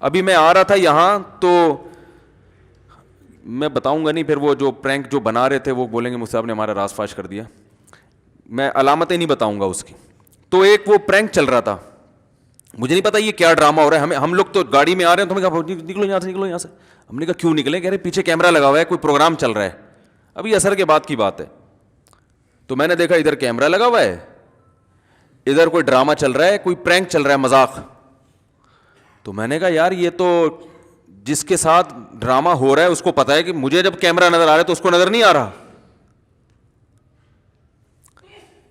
ابھی میں آ رہا تھا یہاں تو میں بتاؤں گا نہیں, پھر وہ جو پرینک جو بنا رہے تھے وہ بولیں گے مجھ سے آپ نے ہمارا راز فاش کر دیا, میں علامتیں نہیں بتاؤں گا اس کی. تو ایک وہ پرینک چل رہا تھا, مجھے نہیں پتا یہ کیا ڈرامہ ہو رہا ہے, ہم لوگ تو گاڑی میں آ رہے ہیں تو ہمیں کہا نکلو یہاں سے, نکلو یہاں سے. ہم نے کہا کیوں نکلیں, کہہ رہے پیچھے کیمرہ لگا ہوا ہے, کوئی پروگرام چل رہا ہے. ابھی عصر کے بعد کی بات ہے. تو میں نے دیکھا ادھر کیمرہ لگا ہوا ہے, ادھر کوئی ڈرامہ چل رہا ہے, کوئی پرینک چل رہا ہے, مذاق. تو میں نے کہا یار یہ تو جس کے ساتھ ڈرامہ ہو رہا ہے اس کو پتا ہے کہ مجھے جب کیمرہ نظر آ رہا ہے تو اس کو نظر نہیں آ رہا.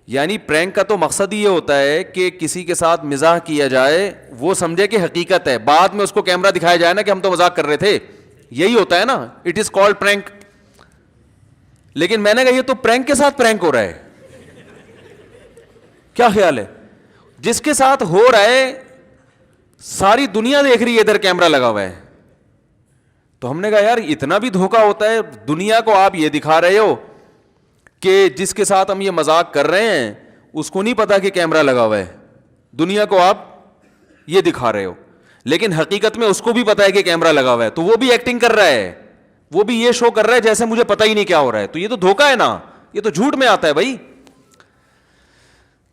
یعنی پرینک کا تو مقصد یہ ہوتا ہے کہ کسی کے ساتھ مزاح کیا جائے, وہ سمجھے کہ حقیقت ہے, بعد میں اس کو کیمرہ دکھایا جائے نا کہ ہم تو مذاق کر رہے تھے. یہی ہوتا ہے نا, اٹ از کالڈ پرینک. لیکن میں نے کہا یہ تو پرینک کے ساتھ پرینک ہو رہا ہے. کیا خیال ہے, جس کے ساتھ ہو رہا ہے ساری دنیا دیکھ رہی ہے, ادھر کیمرہ لگا ہوا ہے. تو ہم نے کہا یار اتنا بھی دھوکہ ہوتا ہے, دنیا کو آپ یہ دکھا رہے ہو کہ جس کے ساتھ ہم یہ مذاق کر رہے ہیں اس کو نہیں پتا کہ کیمرہ لگا ہوا ہے, دنیا کو آپ یہ دکھا رہے ہو, لیکن حقیقت میں اس کو بھی پتا ہے کہ کیمرہ لگا ہوا ہے, تو وہ بھی ایکٹنگ کر رہا ہے, وہ بھی یہ شو کر رہا ہے جیسے مجھے پتا ہی نہیں کیا ہو رہا ہے. تو یہ تو دھوکہ ہے نا, یہ تو جھوٹ میں آتا ہے بھائی.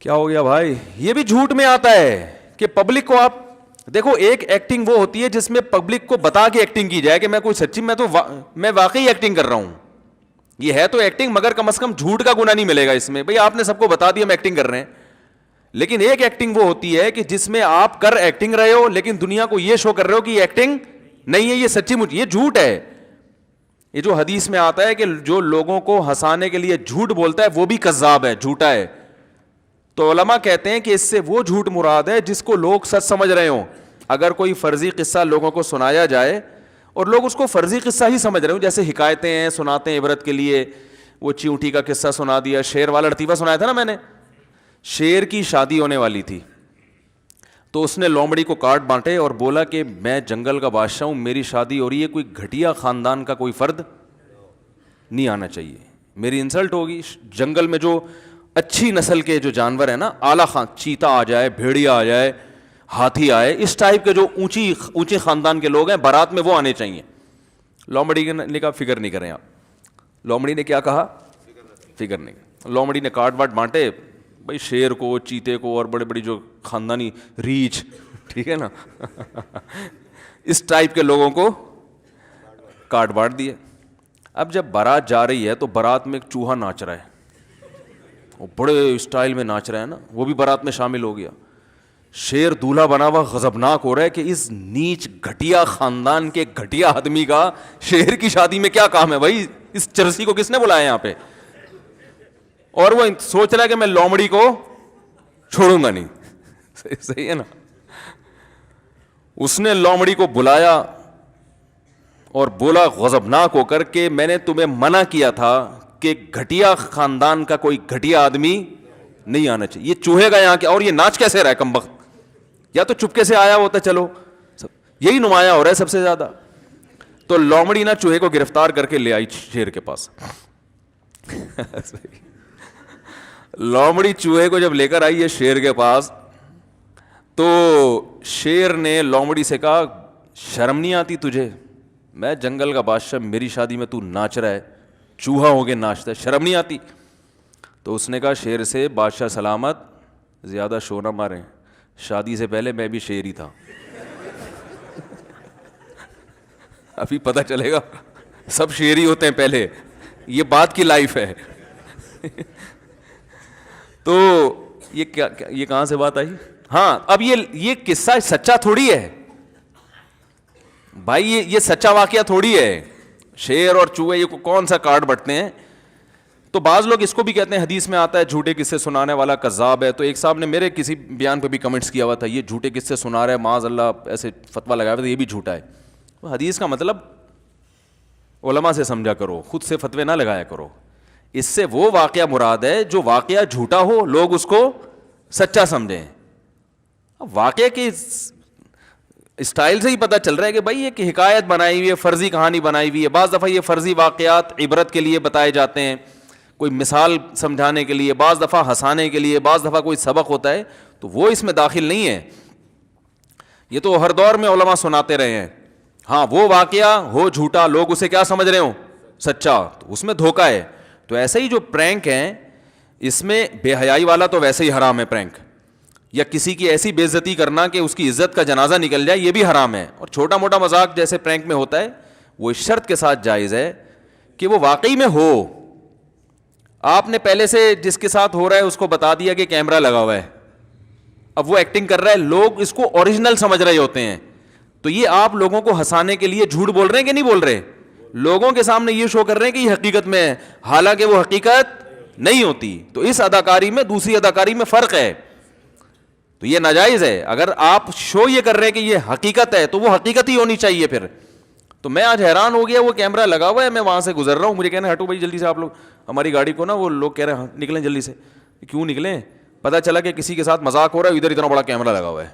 کیا ہو گیا بھائی, یہ بھی جھوٹ میں آتا ہے کہ پبلک کو آپ دیکھو, ایک ایکٹنگ وہ ہوتی ہے جس میں پبلک کو بتا کے ایکٹنگ کی جائے کہ میں کوئی سچی میں واقعی ایکٹنگ کر رہا ہوں. یہ ہے تو ایکٹنگ, مگر کم از کم جھوٹ کا گناہ نہیں ملے گا اس میں. بھئی آپ نے سب کو بتا دیا ہم ایکٹنگ کر رہے ہیں, لیکن ایک ایکٹنگ وہ ہوتی ہے کہ جس میں آپ کر ایکٹنگ رہے ہو لیکن دنیا کو یہ شو کر رہے ہو کہ یہ ایکٹنگ نہیں ہے, یہ سچی مجھ, یہ جھوٹ ہے. یہ جو حدیث میں آتا ہے کہ جو لوگوں کو ہنسانے کے لیے جھوٹ بولتا ہے وہ بھی کذاب ہے, جھوٹا ہے. تو علماء کہتے ہیں کہ اس سے وہ جھوٹ مراد ہے جس کو لوگ سچ سمجھ رہے ہوں. اگر کوئی فرضی قصہ لوگوں کو سنایا جائے اور لوگ اس کو فرضی قصہ ہی سمجھ رہے ہوں, جیسے حکایتیں ہیں سناتے ہیں عبرت کے لیے, وہ چیونٹی کا قصہ سنا دیا, شیر والا لطیفہ سنایا تھا نا میں نے. شیر کی شادی ہونے والی تھی تو اس نے لومڑی کو کارڈ بانٹے اور بولا کہ میں جنگل کا بادشاہ ہوں, میری شادی ہو رہی ہے, کوئی گھٹیا خاندان کا کوئی فرد نہیں آنا چاہیے, میری انسلٹ ہوگی. جنگل میں جو اچھی نسل کے جو جانور ہیں نا, اعلیٰ چیتا آ جائے, بھیڑیا آ جائے, ہاتھی آئے, اس ٹائپ کے جو اونچے خاندان کے لوگ ہیں بارات میں وہ آنے چاہیے. لومڑی نے کہا فکر نہیں کریں آپ. لومڑی نے کیا کہا, فکر نہیں. لومڑی نے کارڈ واٹ بانٹے, بھائی شیر کو, چیتے کو اور بڑے بڑی جو خاندانی ریچھ, ٹھیک ہے نا, اس ٹائپ کے لوگوں کو کارڈ بانٹ دیے. اب جب بارات جا رہی ہے تو بارات میں ایک چوہا ناچ رہا ہے, وہ بڑے اسٹائل میں ناچ رہا ہے نا, وہ بھی بارات میں شامل ہو گیا. شیر دولہا بنا ہوا غضبناک ہو رہا ہے کہ اس نیچ گھٹیا خاندان کے گھٹیا آدمی کا شیر کی شادی میں کیا کام ہے بھائی, اس چرسی کو کس نے بلایا یہاں پہ. اور وہ سوچ رہا ہے کہ میں لومڑی کو چھوڑوں گا نہیں. صحیح ہے نا. اس نے لومڑی کو بلایا اور بولا غضبناک ہو کر کہ میں نے تمہیں منع کیا تھا کہ گھٹیا خاندان کا کوئی گھٹیا آدمی نہیں آنا چاہیے. یہ چوہے گا یہاں کے, اور یہ ناچ کیسے رہا ہے کمبخت, یا تو چپکے سے آیا ہوتا, چلو یہی نمایاں ہو رہا ہے سب سے زیادہ. تو لومڑی نا چوہے کو گرفتار کر کے لے آئی شیر کے پاس. لومڑی چوہے کو جب لے کر آئی ہے شیر کے پاس, تو شیر نے لومڑی سے کہا شرم نہیں آتی تجھے, میں جنگل کا بادشاہ, میری شادی میں تو ناچ رہا ہے, چوہا ہو کے ناچتا ہے, شرم نہیں آتی. تو اس نے کہا شیر سے, بادشاہ سلامت, زیادہ شور نہ ماریں, شادی سے پہلے میں بھی شیر ہی تھا. ابھی پتہ چلے گا سب شیر ہی ہوتے ہیں پہلے, یہ بات کی لائف ہے. تو یہ کہاں سے بات آئی, ہاں اب یہ قصہ سچا تھوڑی ہے بھائی, یہ سچا واقعہ تھوڑی ہے. شیر اور چوہے یہ کون سا کارڈ بٹتے ہیں. تو بعض لوگ اس کو بھی کہتے ہیں, حدیث میں آتا ہے جھوٹے قصے سنانے والا کذاب ہے. تو ایک صاحب نے میرے کسی بیان پہ بھی کمنٹس کیا ہوا تھا, یہ جھوٹے قصے سنا رہا ہے معاذ اللہ, ایسے فتویٰ لگایا ہوا تھا, یہ بھی جھوٹا ہے. تو حدیث کا مطلب علماء سے سمجھا کرو, خود سے فتوے نہ لگایا کرو. اس سے وہ واقعہ مراد ہے جو واقعہ جھوٹا ہو, لوگ اس کو سچا سمجھیں. واقعہ کی اسٹائل سے ہی پتہ چل رہا ہے کہ بھائی ایک حکایت بنائی ہوئی ہے, فرضی کہانی بنائی ہوئی ہے. بعض دفعہ یہ فرضی واقعات عبرت کے لیے بتائے جاتے ہیں, کوئی مثال سمجھانے کے لیے, بعض دفعہ ہنسانے کے لیے, بعض دفعہ کوئی سبق ہوتا ہے, تو وہ اس میں داخل نہیں ہے. یہ تو ہر دور میں علماء سناتے رہے ہیں. ہاں وہ واقعہ ہو جھوٹا, لوگ اسے کیا سمجھ رہے ہوں, سچا, تو اس میں دھوکہ ہے. تو ایسے ہی جو پرینک ہیں اس میں بے حیائی والا تو ویسے ہی حرام ہے پرینک, یا کسی کی ایسی بے عزتی کرنا کہ اس کی عزت کا جنازہ نکل جائے, یہ بھی حرام ہے. اور چھوٹا موٹا مذاق جیسے پرینک میں ہوتا ہے وہ اس شرط کے ساتھ جائز ہے کہ وہ واقعی میں ہو. آپ نے پہلے سے جس کے ساتھ ہو رہا ہے اس کو بتا دیا کہ کیمرہ لگا ہوا ہے, اب وہ ایکٹنگ کر رہا ہے, لوگ اس کو اوریجنل سمجھ رہے ہوتے ہیں, تو یہ آپ لوگوں کو ہنسانے کے لیے جھوٹ بول رہے ہیں کہ نہیں بول رہے, لوگوں کے سامنے یہ شو کر رہے ہیں کہ یہ حقیقت میں ہے, حالانکہ وہ حقیقت نہیں ہوتی. تو اس اداکاری میں دوسری اداکاری میں فرق ہے, تو یہ ناجائز ہے. اگر آپ شو یہ کر رہے ہیں کہ یہ حقیقت ہے تو وہ حقیقت ہی ہونی چاہیے پھر. تو میں آج حیران ہو گیا, وہ کیمرہ لگا ہوا ہے, میں وہاں سے گزر رہا ہوں, مجھے کہنا ہٹو بھائی جلدی سے آپ لوگ, ہماری گاڑی کو نا وہ لوگ کہہ رہے ہیں نکلیں جلدی سے. کیوں نکلیں؟ پتہ چلا کہ کسی کے ساتھ مذاق ہو رہا ہے, ادھر اتنا بڑا کیمرہ لگا ہوا ہے,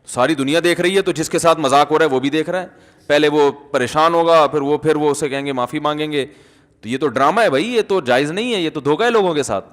ساری دنیا دیکھ رہی ہے, تو جس کے ساتھ مذاق ہو رہا ہے وہ بھی دیکھ رہا ہے. پہلے وہ پریشان ہوگا, پھر وہ اسے کہیں گے معافی مانگیں گے. تو یہ تو ڈرامہ ہے بھائی, یہ تو جائز نہیں ہے, یہ تو دھوکہ ہے لوگوں کے ساتھ.